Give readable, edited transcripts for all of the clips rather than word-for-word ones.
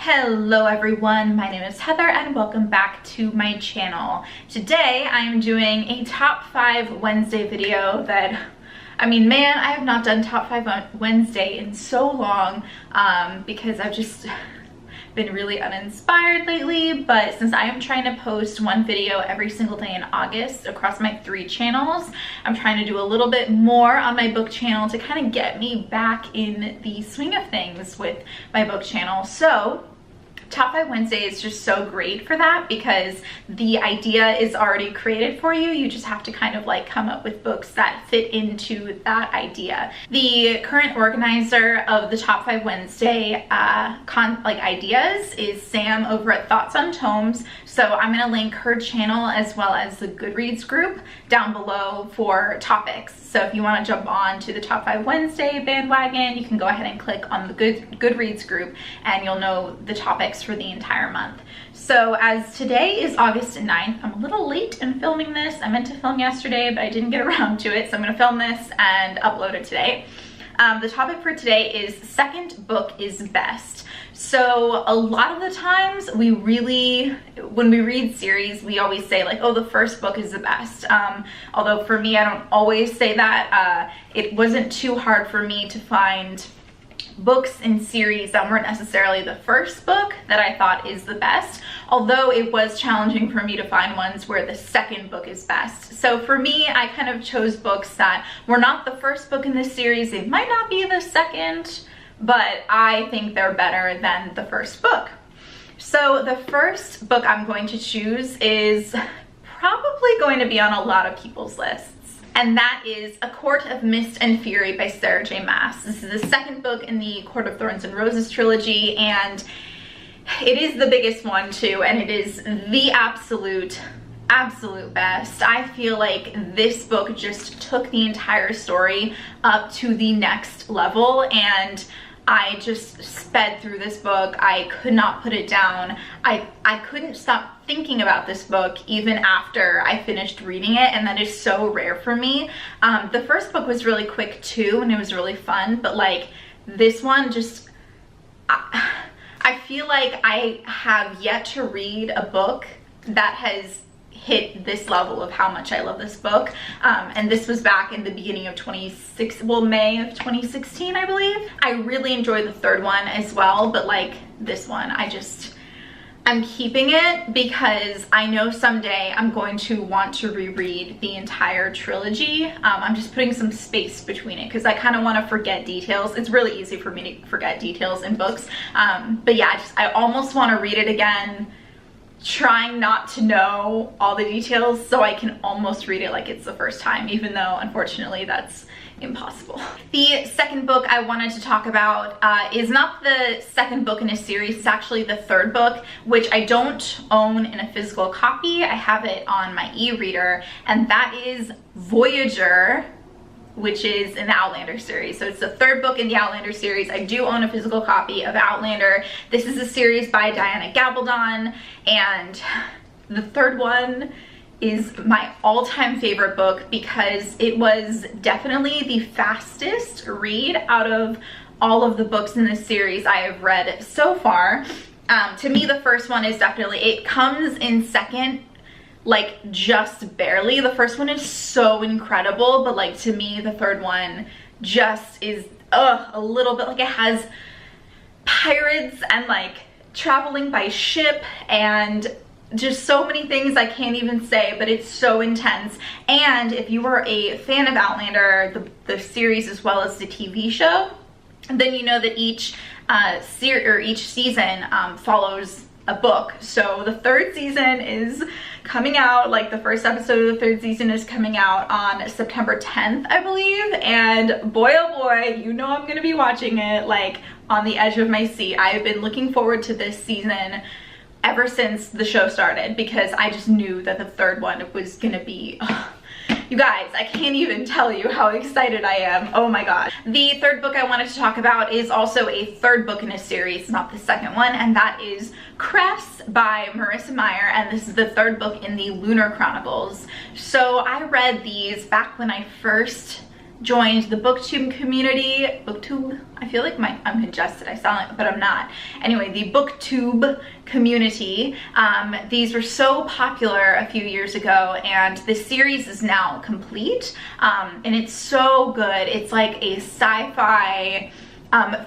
Hello everyone, my name is Heather and welcome back to my channel. Today I am doing a top 5 Wednesday video that, I have not done top 5 Wednesday in so long because I've just been really uninspired lately, but since I am trying to post one video every single day in August across my 3 channels, I'm trying to do a little bit more on my book channel to kind of get me back in the swing of things with my book channel. So Top 5 Wednesday is just so great for that because the idea is already created for you. You just have to kind of like come up with books that fit into that idea. The current organizer of the Top 5 Wednesday ideas is Sam over at Thoughts on Tomes. So I'm gonna link her channel as well as the Goodreads group down below for topics. So if you want to jump on to the Top 5 Wednesday bandwagon, you can go ahead and click on the Goodreads group and you'll know the topics for the entire month. So as today is August 9th, I'm a little late in filming this. I meant to film yesterday, but I didn't get around to it. So I'm gonna film this and upload it today. The topic for today is second book is best. So a lot of the times when we read series, we always say like, oh, the first book is the best. Although for me, I don't always say that. It wasn't too hard for me to find books in series that weren't necessarily the first book that I thought is the best, although it was challenging for me to find ones where the second book is best. So for me, I kind of chose books that were not the first book in this series. They might not be the second, but I think they're better than the first book. So the first book I'm going to choose is probably going to be on a lot of people's lists, and that is A Court of Mist and Fury by Sarah J. Maas. This is the second book in the Court of Thorns and Roses trilogy, and it is the biggest one too, and it is the absolute best. I feel like this book just took the entire story up to the next level, and I just sped through this book. I could not put it down. I couldn't stop thinking about this book even after I finished reading it, and that is so rare for me. The first book was really quick too, and it was really fun, but like this one just, I feel like I have yet to read a book that has hit this level of how much I love this book. And this was back in the beginning of May of 2016, I believe. I really enjoyed the third one as well, but like this one, I'm keeping it because I know someday I'm going to want to reread the entire trilogy. I'm just putting some space between it because I kind of want to forget details. It's really easy for me to forget details in books. But yeah, I almost want to read it again, trying not to know all the details so I can almost read it like it's the first time, even though unfortunately that's impossible. The second book I wanted to talk about is not the second book in a series. It's actually the third book, which I don't own in a physical copy. I have it on my e-reader, and that is Voyager, which is in the Outlander series. So it's the third book in the Outlander series. I do own a physical copy of Outlander. This is a series by Diana Gabaldon, and the third one is my all-time favorite book because it was definitely the fastest read out of all of the books in this series I have read so far. To me, the first one is definitely, it comes in second, like just barely. The first one is so incredible, but like to me the third one just is a little bit like, it has pirates and like traveling by ship and just so many things I can't even say, but it's so intense. And if you are a fan of Outlander, the series as well as the TV show, then you know that each season follows a book. So the third season is coming out, like the first episode of the third season is coming out on September 10th, I believe, and boy oh boy, you know I'm gonna be watching it like on the edge of my seat. I have been looking forward to this season ever since the show started because I just knew that the third one was gonna be, you guys, I can't even tell you how excited I am. Oh my gosh. The third book I wanted to talk about is also a third book in a series, not the second one, and that is Cress by Marissa Meyer, and this is the third book in the Lunar Chronicles. So I read these back when I first joined the booktube community. Booktube? I feel like I'm congested. I sound like, but I'm not. Anyway, the booktube community. These were so popular a few years ago, and this series is now complete. And it's so good. It's like a sci-fi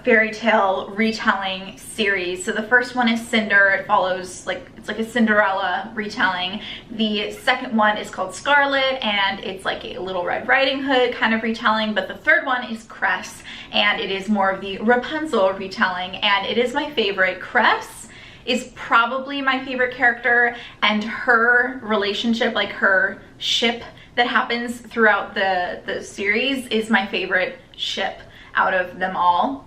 fairy tale retelling series. So the first one is Cinder. It follows it's like a Cinderella retelling. The second one is called Scarlet, and it's like a Little Red Riding Hood kind of retelling. But the third one is Cress, and it is more of the Rapunzel retelling, and it is my favorite. Cress is probably my favorite character, and her relationship, like her ship that happens throughout the series, is my favorite ship out of them all.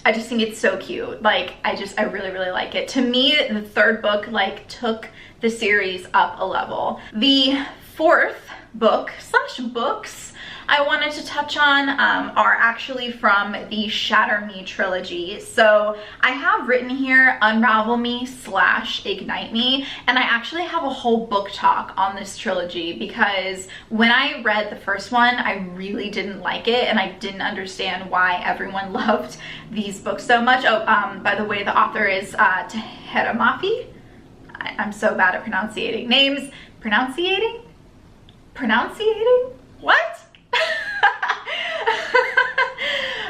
I just think it's so cute. Like, I really, really like it. To me, the third book like took the series up a level. The fourth book / books I wanted to touch on are actually from the Shatter Me trilogy. So I have written here Unravel Me / Ignite Me, and I actually have a whole book talk on this trilogy because when I read the first one, I really didn't like it, and I didn't understand why everyone loved these books so much. Oh, by the way, the author is Tahera Mafi. I'm so bad at pronunciating names. Pronunciating? What?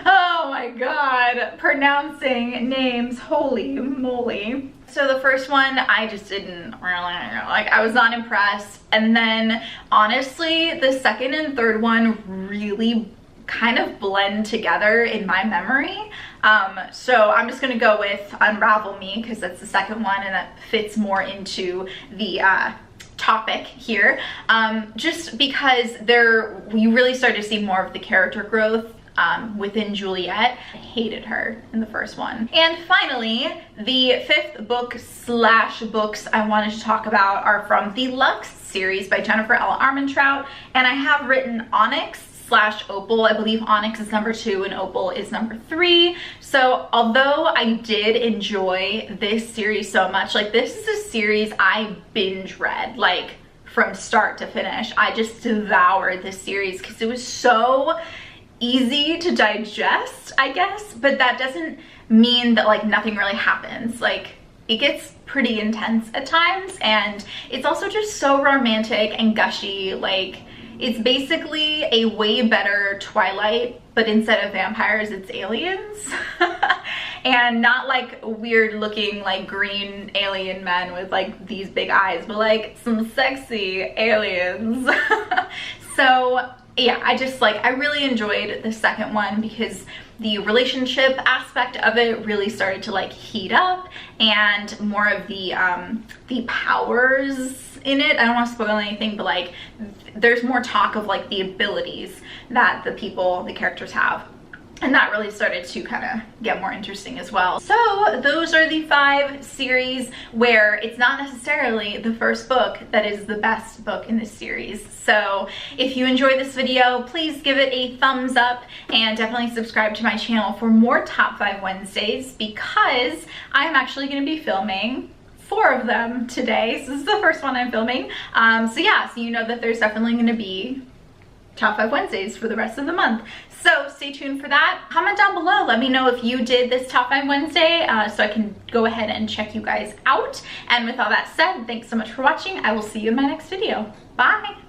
Oh my god, pronouncing names, holy moly. So the first one, I just didn't really like. I was not impressed. And then honestly, the second and third one really kind of blend together in my memory. So I'm just gonna go with Unravel Me because that's the second one and that fits more into the topic here, just because you really start to see more of the character growth within Juliet. I hated her in the first one. And finally, the fifth book / books I wanted to talk about are from the Lux series by Jennifer L. Armentrout, and I have written Onyx / Opal. I believe Onyx is number 2 and Opal is number 3. So although I did enjoy this series so much, like this is a series I binge read, like from start to finish. I just devoured this series because it was so easy to digest, I guess, but that doesn't mean that like nothing really happens. Like it gets pretty intense at times, and it's also just so romantic and gushy. Like it's basically a way better Twilight, but instead of vampires, it's aliens. And not like weird looking like green alien men with like these big eyes, but like some sexy aliens. So yeah, I really enjoyed the second one because the relationship aspect of it really started to like heat up, and more of the powers in it. I don't want to spoil anything, but like there's more talk of like the abilities that the characters have. And that really started to kind of get more interesting as well. So those are the 5 series where it's not necessarily the first book that is the best book in this series. So if you enjoyed this video, please give it a thumbs up and definitely subscribe to my channel for more Top 5 Wednesdays, because I'm actually going to be filming 4 of them today. So this is the first one I'm filming. So yeah, so you know that there's definitely going to be Top 5 Wednesdays for the rest of the month. So stay tuned for that. Comment down below. Let me know if you did this Top 5 Wednesday so I can go ahead and check you guys out. And with all that said, thanks so much for watching. I will see you in my next video. Bye.